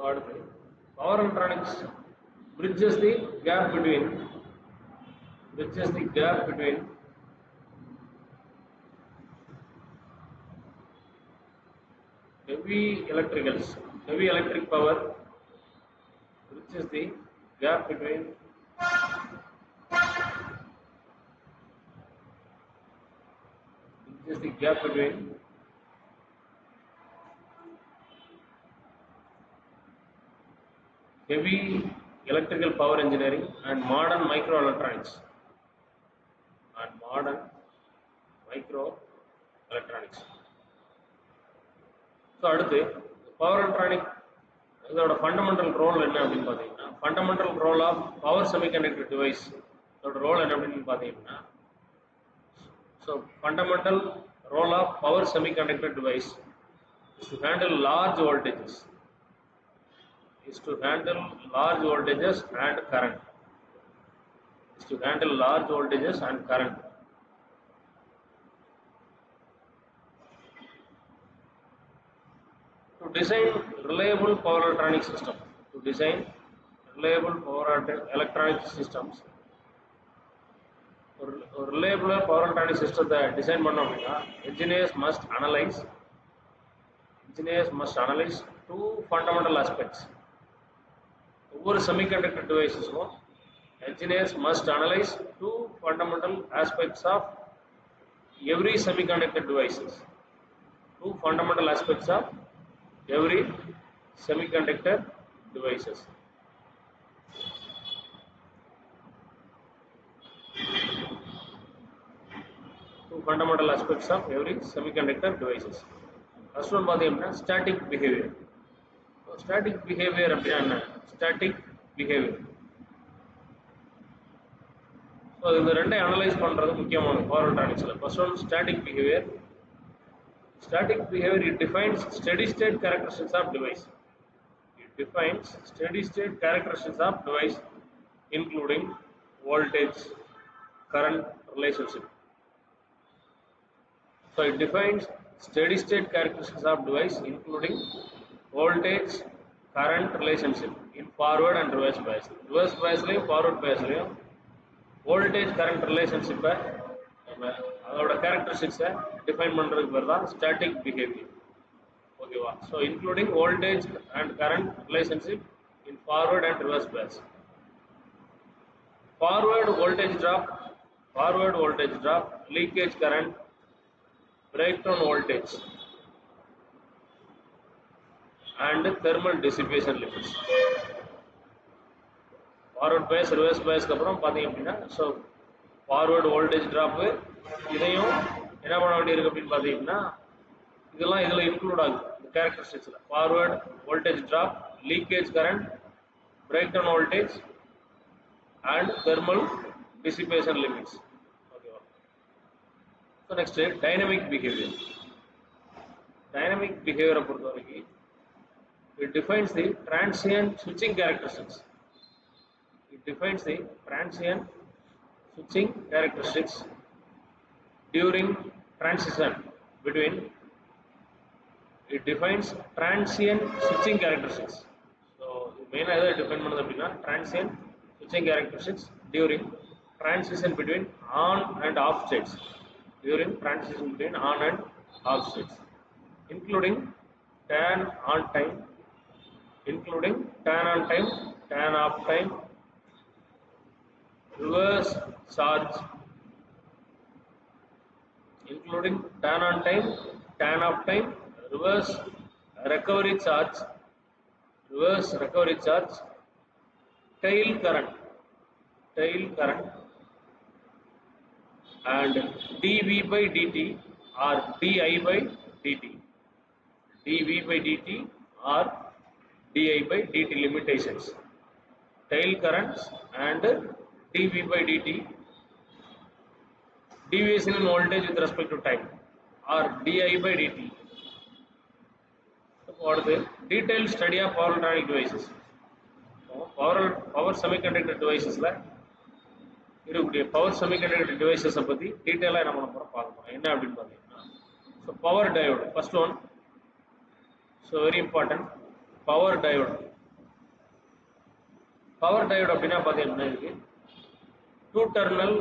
அடுத்து power electronics bridges the gap between heavy electric power bridges the gap between heavy electrical power engineering and modern microelectronics. So அடுத்து power electronic இதோட fundamental role என்ன அப்படினு பாத்தீங்கன்னா fundamental role of power semiconductor device இதோட role என்ன அப்படினு பாத்தீங்கன்னா so fundamental role of power semiconductor device is to handle large voltages and current. To design reliable power electronic systems, reliable power electronic system design பண்ணோம் அப்படின்னா engineers must analyze two fundamental aspects. ஒவ்வொரு semiconductor devices engineers must analyze two fundamental aspects of every semiconductor devices. Two fundamental aspects of every semiconductor devices. Two fundamental aspects of every semiconductor devices. First one பாத்தீங்கன்னா static behavior. Static behavior அப்படினா என்ன? Static behavior. So இந்த ரெண்டை analyse பண்றது முக்கியமான power electronicsல. First one static behavior. Static behavior it defines steady state characteristics of device. Including voltage, current relationship. So it defines steady state characteristics of device including voltage, current relationship in forward and reverse bias. Reverse bias லையும் forward bias லையும் voltage current relationship அதோட characteristics define பண்றதுக்கு பேர் தான் static behavior. ஓகேவா? So including voltage and current relationship in forward and reverse bias. Forward voltage drop, leakage current, breakdown voltage and thermal dissipation limits. Forward bias, reverse bias அப்புறம் பாத்தீங்க அப்படின்னா so forward voltage drop இதையும் என்ன பண்ண வேண்டியிருக்கு அப்படின்னு பாத்தீங்கன்னா இதெல்லாம் இதுல இன்க்ளூட் ஆகுது இந்த characteristicsல forward voltage drop, leakage current, breakdown voltage and thermal dissipation limits. ஓகேவா? So next dynamic behavior பொறுத்தவரைக்கும் it defines the transient switching characteristics. During transition between so main either depend பண்ணது அப்படினா transient switching characteristics during transition between on and off states including turn on time, turn off time, reverse charge, reverse recovery charge, tail current and dV by dt or di by dt. Limitations. Tail currents and dV by dt, deviation in voltage with respect to time, or di by dt. So for the detailed study of power electronic devices, power semiconductor devices இருக்கக்கூடிய power semiconductor devices பத்தி டீடைலா நம்ம பார்க்கலாம். என்ன அப்படினு பாத்தீங்கன்னா so power diode, first one, so very important, power diode. Power diode அப்படின்னா பார்த்தீங்கன்னா இருக்கு டூ டெர்மினல்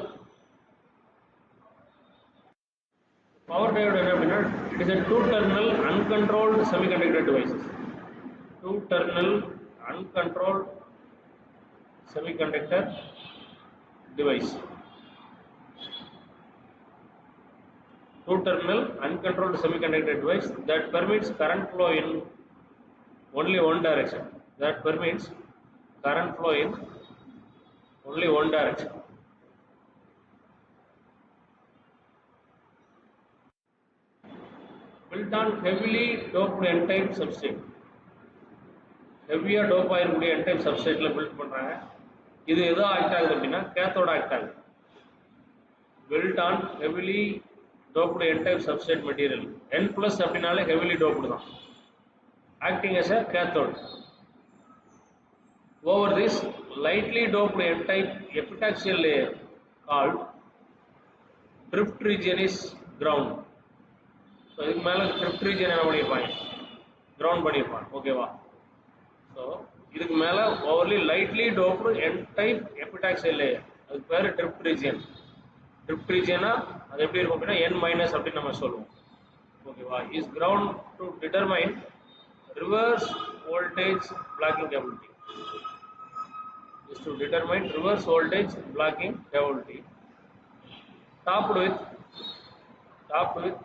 பவர் டயோடு என்ன அப்படின்னா it is a two terminal uncontrolled semiconductor devices. Two terminal uncontrolled semiconductor device. Two terminal uncontrolled semiconductor device that permits current flow in only one direction. That permits current flow in only one direction. Built on heavily doped n-type substrate. ஹெவியாக dope ஆகிருக்கக்கூடிய n-type substrateல build பண்ணுறாங்க. இது எதோ act ஆகுது அப்படின்னா கேத்தோட act ஆகுது. Built on heavily doped n-type substrate material. N plus அப்படின்னாலே heavily doped தான். Acting as a cathode. Over this lightly doped n-type epitaxial layer called drift region is ground. So இதுக்கு மேலே drift region என்ன பண்ணியிருப்பாங்க, ground பண்ணியிருப்பாங்க. ஓகேவா? So இதுக்கு மேலே overly lightly doped n-type epitaxial layer, அதுக்கு பேர் drift region. drift regionனா அது எப்படி இருக்கும் அப்படின்னா n மைனஸ் அப்படின்னு நம்ம சொல்லுவோம். ஓகேவா? Is ground to determine reverse voltage blocking capability. Is to determine reverse voltage blocking capability. Topped with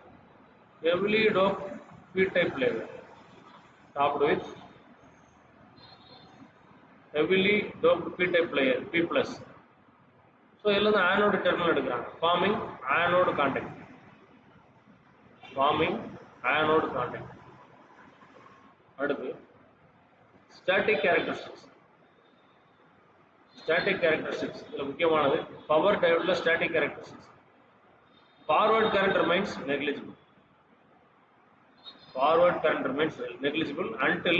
heavily doped p-type layer. Topped with heavily doped p-type layer, P plus. So இதில் வந்து ஆனோடு terminal எடுக்கிறாங்க. Forming anode contact. Forming anode contact. அடுத்து static characteristics. Static characteristics இதில் முக்கியமானது power டயோடில் static characteristics. Forward current remains negligible. Forward current remains negligible until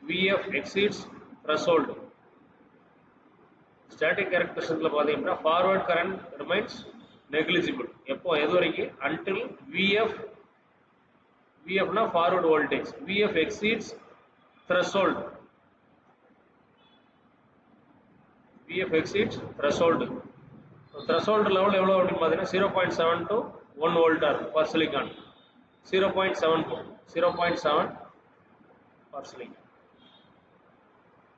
Vf exceeds threshold. Static characteristics பார்த்தீங்கன்னா forward current remains negligible. எப்போ எது வரைக்கும்? Until Vf னா forward voltage, Vf exceeds threshold. Vf exceeds threshold. Threshold level எவ்வளோ அப்படின்னு பார்த்தீங்கன்னா 0.7 to 1 volt per silicon. 0.7 per silicon.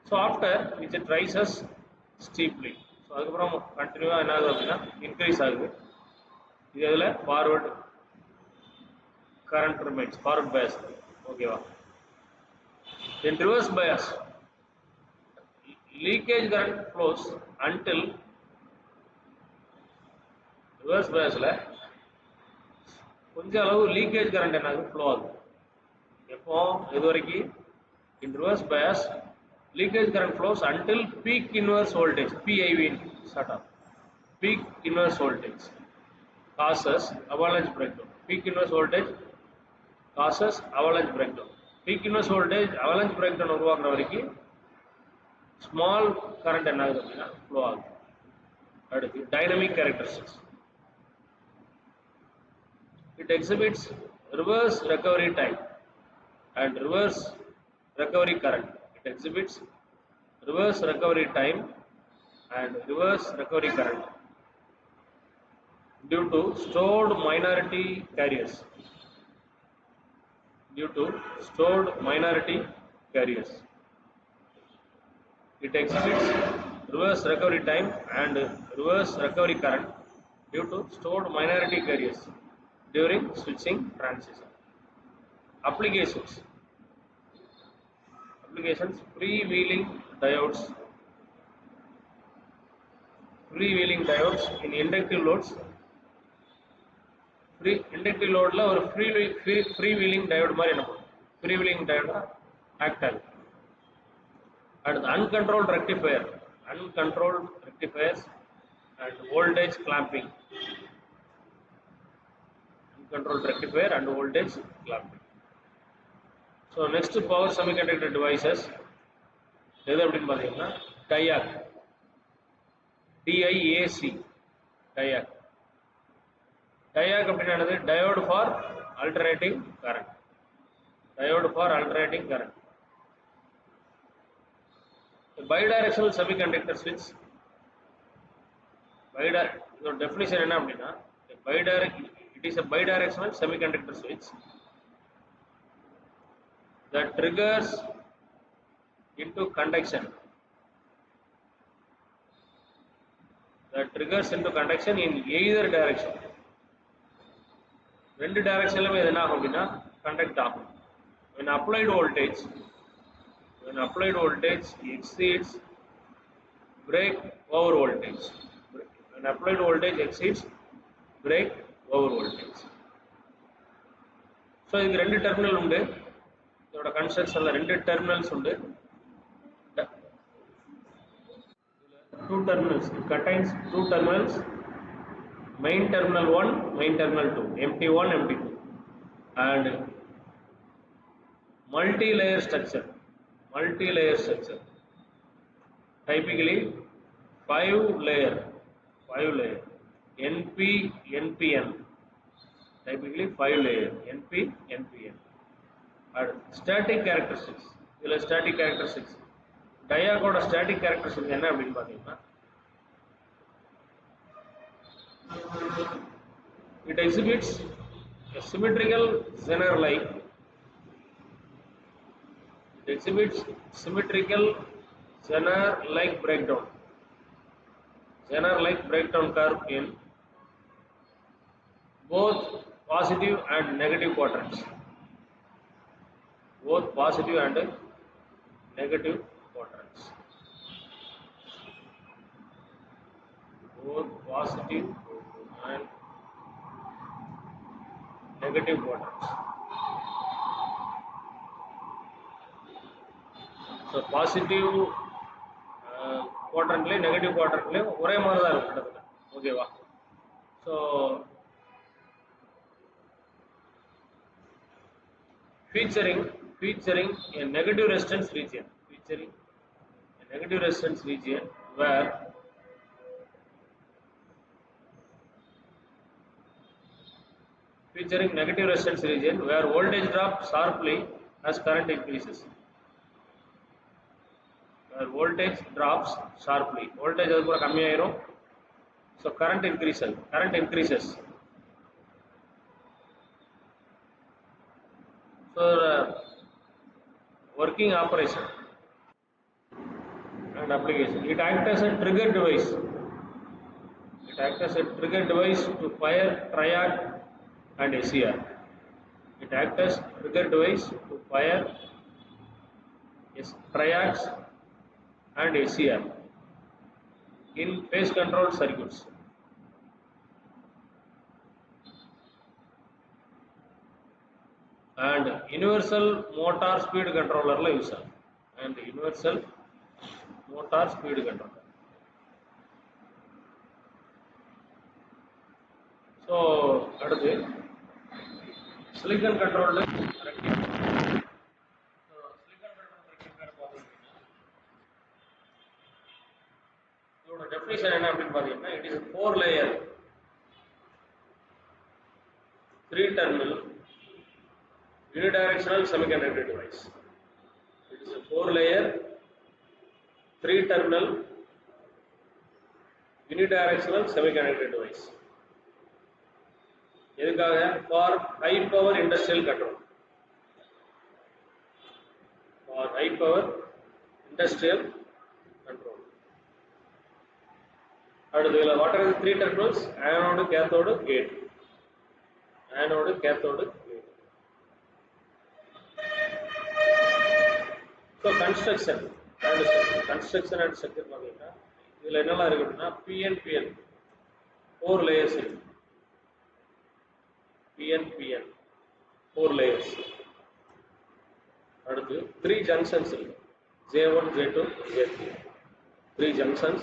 So after which it rises steeply. So அதுக்கப்புறம் கண்டினியூவாக என்ன ஆகுது அப்படின்னா இன்க்ரீஸ் ஆகுது. இது இதில் forward current remains, forward bias. ஓகேவா? In reverse bias, leakage current flows until reverse biasல கொஞ்சம் அளவு லீக்கேஜ் கரண்ட் என்ன ஆகுது, ஃப்ளோ ஆகுது. எப்போ எது வரைக்கும்? In reverse bias leakage current flows until peak inverse voltage, PIV start ஆகும். Peak inverse voltage causes avalanche breakdown. Peak inverse voltage causes avalanche breakdown. Peak inverse voltage avalanche breakdown உருவாக்குற வரைக்கும் small current என்ன ஆகுது அப்படின்னா flow ஆகுது. அடுத்து dynamic characteristics. It exhibits reverse recovery time and reverse recovery current. It exhibits reverse recovery time and reverse recovery current due to stored minority carriers. Due to stored minority carriers. It exhibits reverse recovery time and reverse recovery current due to stored minority carriers during switching transition. Applications: freewheeling diodes. Freewheeling diodes in inductive loads. Inductive load la ஒரு freewheeling diode மாதிரி என்ன பண்ணும்? Freewheeling diode act ஆகுது. அடுத்து uncontrolled rectifiers and voltage clamping. Controlled rectifier and voltage clamping. So next power semiconductor devices எது அப்படின்னு பார்த்தீங்கன்னா DIAC. DIAC. DIAC. DIAC அப்படின்னா என்னது? Diode for alternating current. Diode for alternating current. A bidirectional semiconductor switch, இதோட definition என்ன அப்படின்னா, it is a bidirectional semiconductor switch that triggers into conduction in either direction. ரெண்டு டைரக்ஷன்லயுமே என்ன ஆகும் அப்படின்னா கண்டக்ட் ஆகும். when applied voltage exceeds breakover voltage, when applied voltage exceeds breakover voltage. So இதுக்கு ரெண்டு டெர்மினல் உண்டு. இதோட கன்ஸ்ட்ரக்ஷன்ல ரெண்டு டெர்மினல்ஸ் உண்டு. Two terminals. It contains two terminals. Main terminal 1, main terminal 2, MT1, MT2, and multi-layer structure. Typically 5 layer, NP, NPN. Typically 5 layer, NP, NPN. And static characteristics. This is static characteristics. Diagoda static characteristics என்ன அப்படின்னு பார்த்தீங்கன்னா, it exhibits a symmetrical Zener-like. Zener-like breakdown curve in both positive and negative quadrants. Both positive and negative quadrants. Both positive and negative quadrants. So positive quadrantல negative quadrantல ஒரே மாதிரி தான் இருக்கும். ஓகேவா? So featuring a negative resistance region. Where voltage drops sharply as current increases. Voltage அது கூட கம்மியாயிரும். So current increases. So working operation and application. It acts as a trigger device to fire triac and SCR. Triacs and SCR in phase control circuits. And universal motor speed controller la use agum. So adutha silicon controlled rectifier. So silicon controlled rectifier pathina idoda definition enna appdi pathina, it is a 4-layer 3-terminal unidirectional semiconductor device. It is a 4-layer 3-terminal unidirectional semiconductor device. எதுக்காக? For high power industrial control. அடுத்து what are the 3 terminals? Anode, cathode, gate. So construction and structure பாத்தீங்கன்னா இதுல என்னலாம் இருக்குன்னா PNPN 4 layers இருக்கு. PNPN 4 layers. அடுத்து 3 junctions இருக்கு. J1, J2, J3. 3 junctions.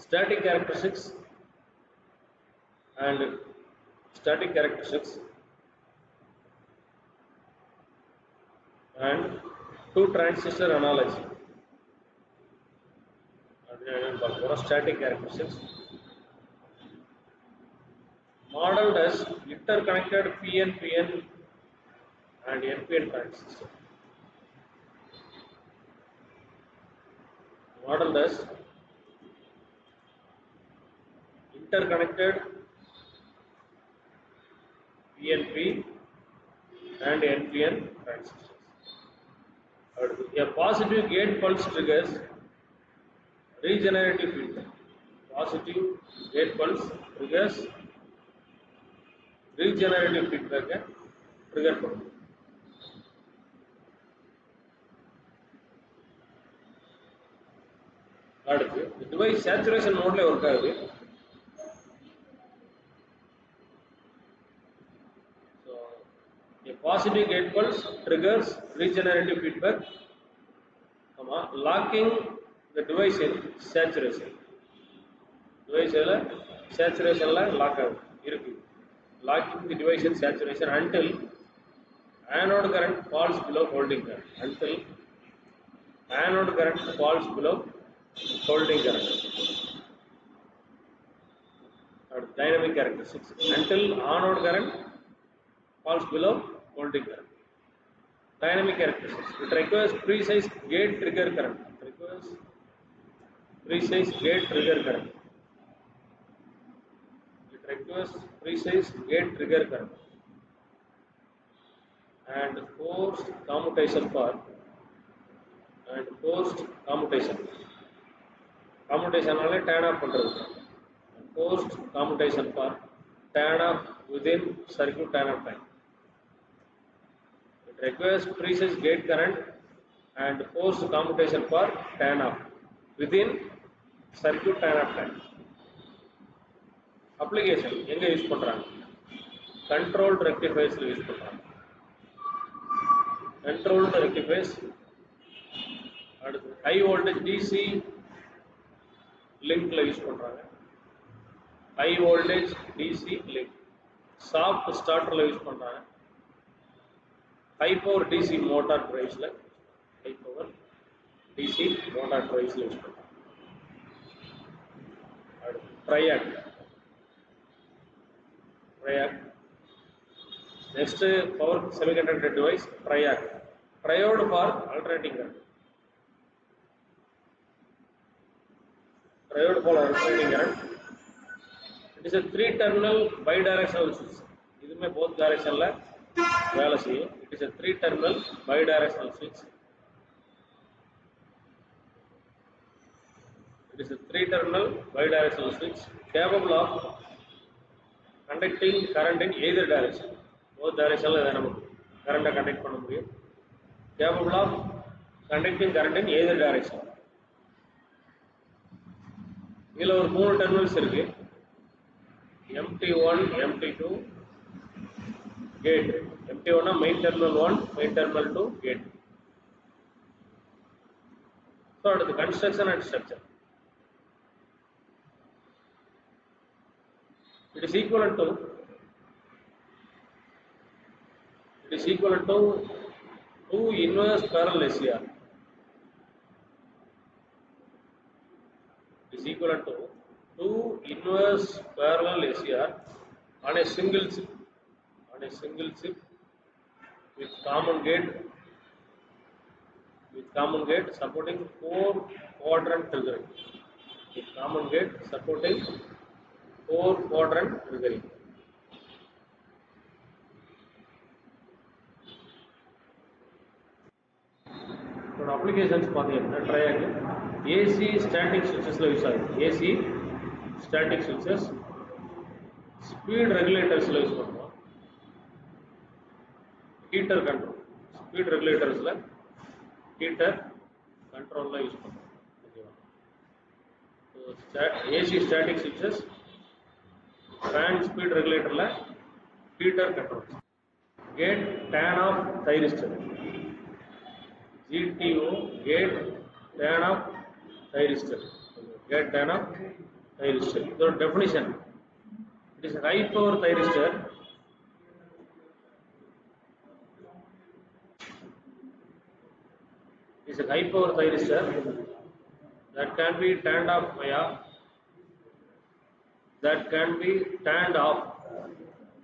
Static characteristics and 2 transistor analogy. Static characteristics modeled as interconnected PNPN and NPN transistor. Model does interconnected PNP and NPN transistors. A positive gate pulse triggers regenerative feedback. Positive gate pulse triggers regenerative feedback trigger பண்ணும். அடுத்து device saturation மோட்ல work ஆகுது. So a positive gate pulse triggers regenerative feedback, locking the device in saturation. Device saturation la lock irukku. Locking the device in saturation until anode current falls below holding current. Until anode current falls below holding current. Dynamic characteristics. Until anode current falls below holding current. Dynamic characteristics. It requires precise gate trigger current. It requires precise gate trigger current. It requires precise gate trigger current and forced commutation for commutation turn off பண்றது. Forced commutation for turn off within circuit turn off time. It requires precise gate current and forced commutation for turn off within circuit turn off time. Application எங்க use பண்றாங்க? Controlled rectifiers use பண்றாங்க. Controlled rectifiers அடுத்து high voltage DC லிங்க்ல use பண்றாங்க. High voltage DC link soft starterல use பண்றாங்க. High power DC motor drives ல high power DC motor drives ல யூஸ் பண்றாங்க. அடுத்து triac. Next power semiconductor device triac. Triode for alternating current. Triode for alternating current. It is a 3-terminal bidirectional switch. இதுமே both directionல வேலை செய்யும். It is a 3-terminal bidirectional switch. It is a 3-terminal bidirectional switch capable of conducting current in either direction. Both directionல இத நமக்கு current conduct பண்ண முடியும். Capable of conducting current in either direction. இதுல ஒரு மூணு டெர்மினல்ஸ் இருக்கு. MT1, MT2 gate. MT1 னா main terminal 1, main terminal 2 gate. So அடுத்து construction and structure. It is equivalent to 2 inverse parallel SCR. It is equivalent to 2 inverse parallel SCR on a single chip. With common gate supporting 4 quadrant triggering. With common gate supporting 4 quadrant triggering. So applications பாத்தீங்கன்னா triangle AC static switches ல use ஆகுது. AC static switches speed regulators ல use பண்ணுவோம். heater control speed regulators ல heater control ல use பண்ணுவோம். So AC static switches fan speed regulator ல heater control. Gate turn off thyristor. GTO gate turn off thyristor. Gate turn off thyristor. The definition: it is a high power thyristor that can be turned off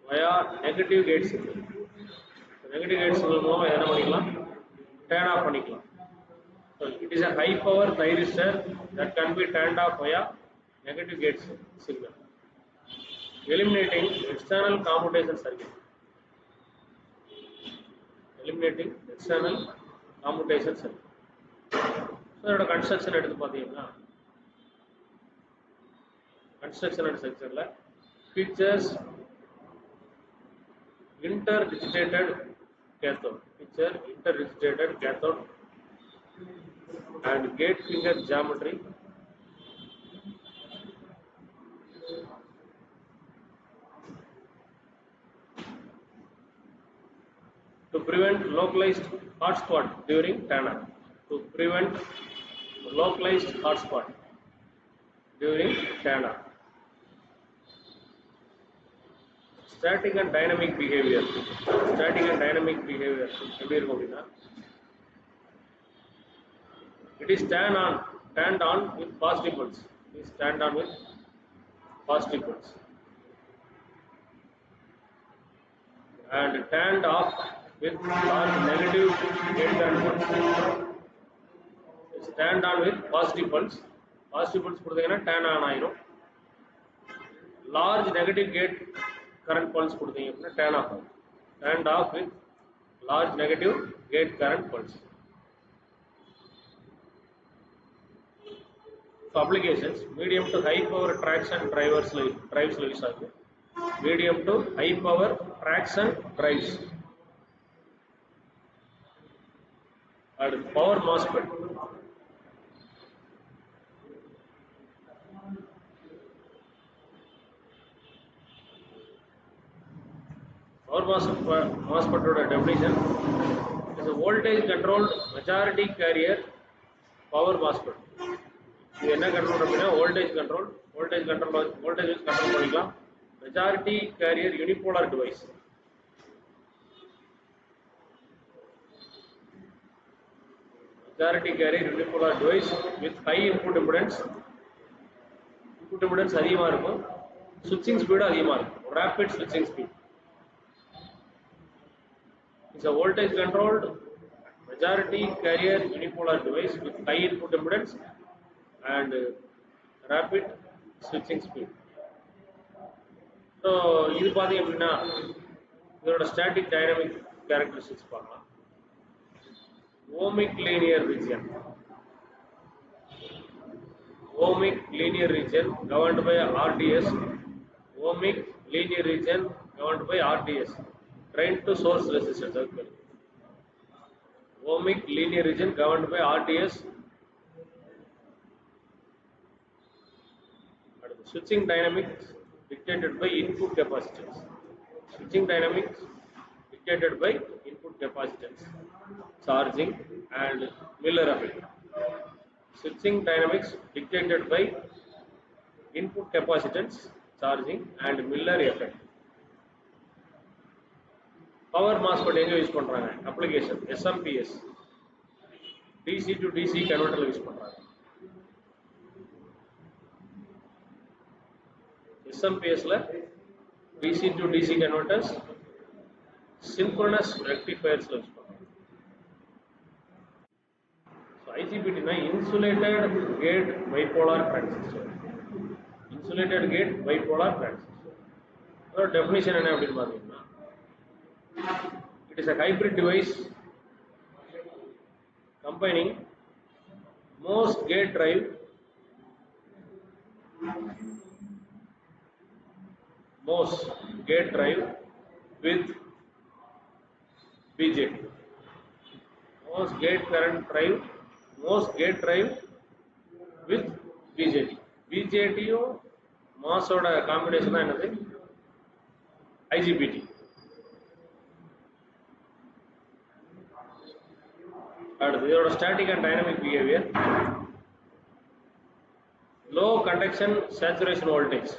via negative gate signal. Negative gates மூலமாக என்ன பண்ணிக்கலாம், turn off பண்ணிக்கலாம். So it is a high power thyristor that can be turned off via negative gate signal, eliminating external commutation circuit. Eliminating external commutation circuit. So இதோட construction எடுத்து பார்த்தீங்கன்னா, construction and ஸ்ட்ரக்சர்ல features interdigitated cathode, and gate finger geometry, to prevent localized hotspot during turn-on. Static and dynamic behavior. எப்படி இருக்கும் அப்படின்னா, it is turned on with positive pulse. And turned off with large negative gate current pulse. It's turned on with positive pulse. கொடுத்தீங்கன்னா turn on ஆயிரும். Large negative gate current pulse கொடுத்தீங்க அப்படின்னா turn off ஆகும். Turned off with large negative gate current pulse. So applications, medium to high power traction drives use ஆகுது. Medium to high power traction drives. And power MOSFET. Power MOSFET definition is a voltage controlled majority carrier power MOSFET. இது என்ன control அப்படின்னா, voltage control பண்ணிக்கலாம். Majority carrier unipolar device. With high input impedance. அதிகமாக இருக்கும், ஸ்விட்சிங் speed அதிகமாக இருக்கும், rapid ஸ்விட்சிங் speed. It's a voltage controlled majority carrier unipolar device with high input impedance and rapid switching speed. So இது பாத்தீங்க அப்படின்னா, இதோட ஸ்டாட்டிக் டைனமிக் கேரக்டரிஸ்டிக்ஸ் பார்க்கலாம். ohmic linear region governed by RDS. Drain to source resistance. Ohmic linear region governed by RDS. Switching dynamics dictated by input capacitance. Charging and Miller effect. Switching dynamics dictated by input capacitance, charging and Miller effect. Power MOSFET எங்க use பண்றாங்க? Application SMPS, DC to DC கன்வெர்ட்டர்ல use பண்றாங்க. SMPS ல DC to DC converters, synchronous rectifiers use பண்றாங்க. So IGBT னா insulated gate bipolar transistor. அதோட definition என்ன அப்படின்னு பாத்தீங்கன்னா, it is a hybrid device combining MOS gate drive with BJT. MOS gate drive with BJT. BJT-யும் MOS-ஓட combination தான் என்னது? IGBT. அடுத்து இதோட static and dynamic behaviour. Low conduction saturation voltage.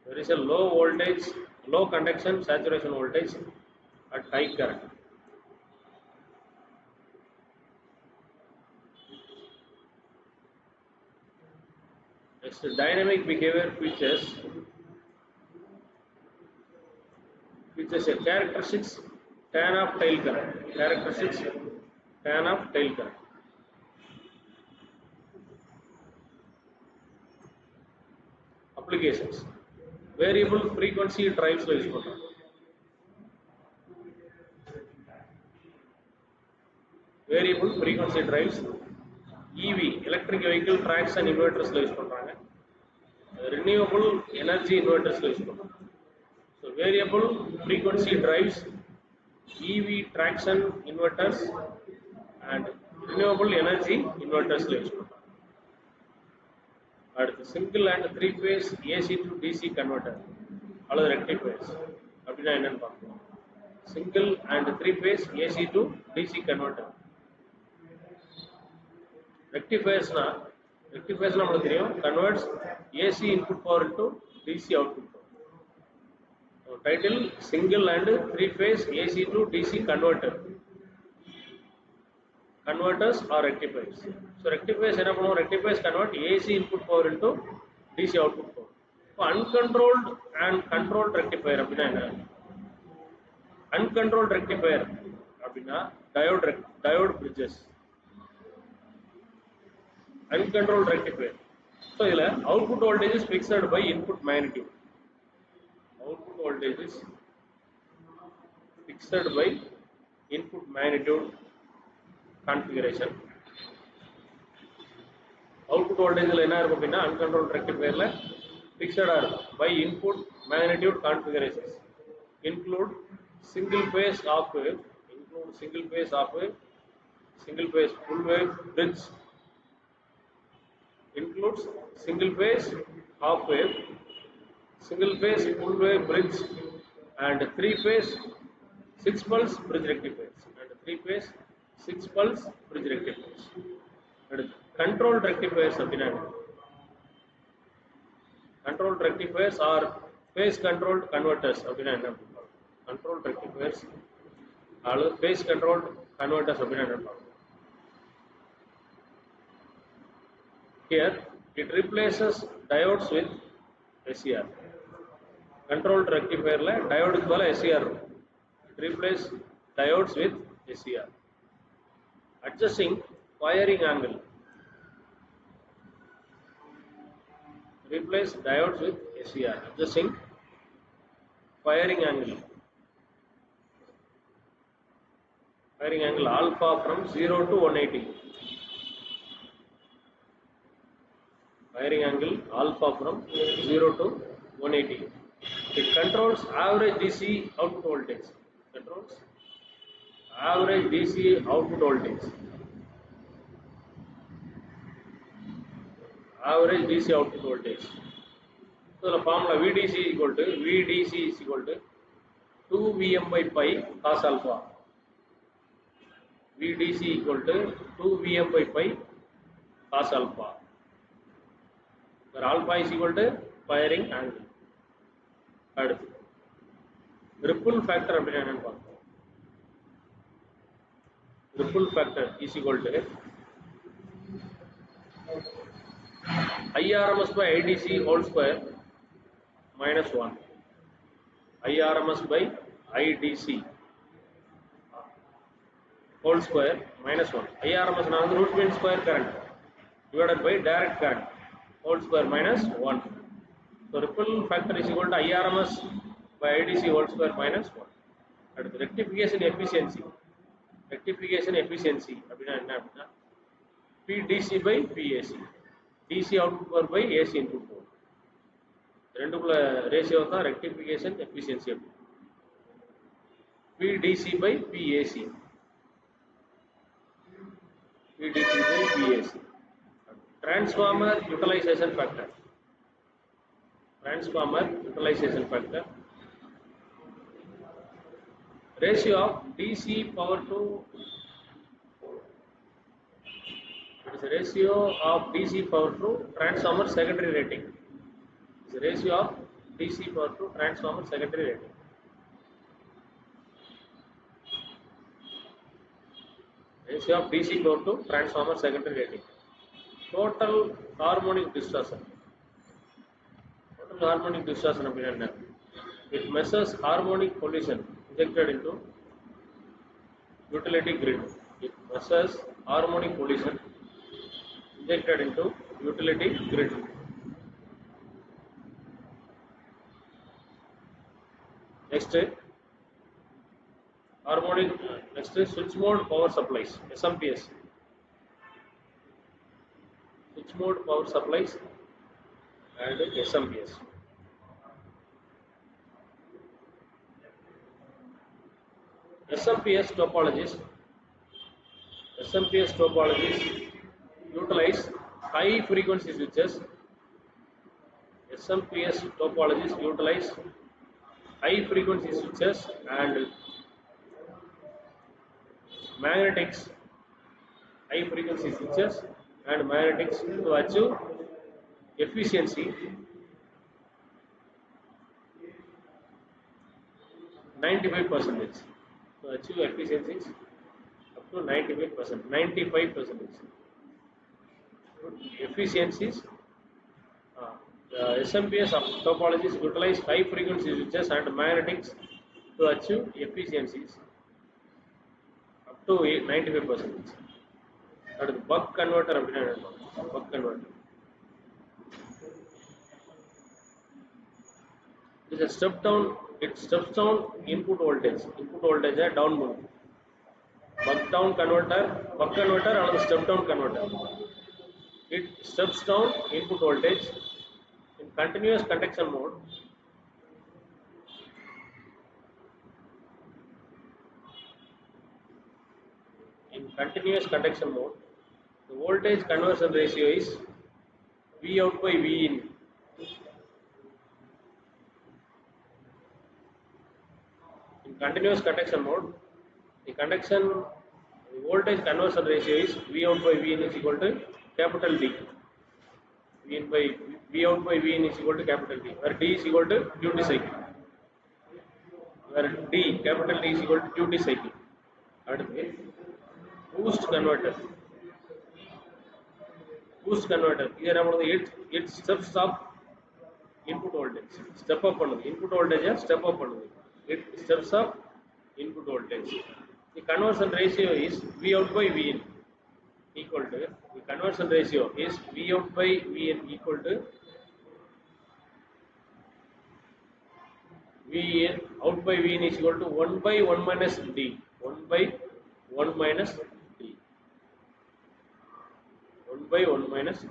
There is a low conduction saturation voltage at high current. Next, dynamic behavior features which is a characteristics tan of tail current. Characteristics tan of tail current. Applications. Variable frequency drives lo use பண்றோம். Variable frequency drives, EV electric vehicle traction inverters lo use பண்றாங்க. Renewable energy inverters lo use பண்றோம். So variable frequency drives, EV traction inverters and renewable energy inverters lo use பண்றோம். அடுத்து single and three phase AC to DC converter அல்லது rectifiers அப்படினா என்னன்னு பார்ப்போம். Single and three phase AC to DC converter. Rectifiers நமக்கு தெரியும், converts AC input power into DC output power. So title single and three phase AC to DC converter. Converters or rectifiers. So rectifiers என்ன பண்ணுவோம்? Rectifiers convert AC input power into DC output power. So uncontrolled and controlled rectifier அப்படினா என்ன? Uncontrolled rectifier அப்படினா diode bridges. Uncontrolled rectifier. So இதுல output voltage is fixed by input magnitude. Output voltage is fixed by input magnitude configuration. Output voltage la enna irukum appadina uncontrolled rectifier la fixed ah irukum by input magnitude configurations. Include single phase half wave, single phase full wave bridge, includes single phase half wave, single phase full wave bridge and three phase 6 pulse bridge rectifiers and three phase 6 pulse bridge rectifiers. Controlled rectifiers அப்படினா controlled rectifiers are phase controlled converters அப்படினா என்ன? Controlled rectifiers அல்லது phase controlled converters அப்படினா என்ன? Here it replaces diodes with SCR. Controlled rectifier la diode க்கு பதிலா SCR இருக்கும். It replaces diodes with SCR. Adjusting firing angle. Replace diodes with SCR. Adjusting firing angle. Firing angle alpha from 0 to 180. Firing angle alpha from 0 to 180. It controls average DC output voltage. Controls average DC output voltage. Average DC output voltage. So the formula VDC is equal to 2 Vm by pi cos alpha. VDC equal to 2 Vm by pi cos alpha, where alpha is equal to firing angle. அடுத்து ripple factor அப்படினா என்னன்னு பார்ப்போம். Ripple factor is equal to IRMS by IDC whole square minus 1. IRMS by IDC whole square minus 1. IRMS na root mean square current divided by direct current whole square minus 1. So ripple factor is equal to IRMS by IDC whole square minus 1. அடுத்து rectification efficiency. Rectification efficiency அப்படினா என்ன அப்படினா PDC by PAC. DC output power by AC input power. ரெண்டுக்குள்ள ratio தான் rectification efficiency. PDC by PAC. PDC by PAC. Transformer utilization factor. Transformer utilization factor. Ratio of DC power to, it is a ratio of DC power to transformer secondary rating. It is a ratio of DC power to transformer secondary rating. Ratio of DC power to transformer secondary rating. Total harmonic distortion. Total harmonic distortion அப்படினா என்ன? It measures harmonic pollution injected into utility grid. It measures harmonic pollution injected into utility grid. Next, switch mode power supplies, SMPS. Switch mode power supplies and SMPS. SMPS topologies utilize high frequency switches. SMPS topologies utilize high frequency switches and magnetics, high frequency switches and magnetics to achieve efficiency 95%. To achieve efficiencies up to 95%, 95%. Efficiencies. SMPS topologies utilize high frequency switches and magnetics to achieve efficiencies up to 95%. That is buck converter. Buck converter. It is a step down. It steps down input voltage. Input voltage is down mode. Buck converter or step down converter. It steps down input voltage in continuous conduction mode. In continuous conduction mode, the voltage conversion ratio is V out by V in. In continuous conduction mode, the voltage conversion ratio is V out by V in is equal to capital D. V out by V in is equal to capital D, where D is equal to duty cycle. Where capital D is equal to duty cycle. Boost converter. Here it steps up input voltage. Step up input voltage. Step up it steps up input voltage. The conversion ratio is V out by V in equal to, the conversion ratio is V out by V in equal to V in out by V in is equal to 1 by 1 minus D. 1 by 1 minus D. 1 by 1 minus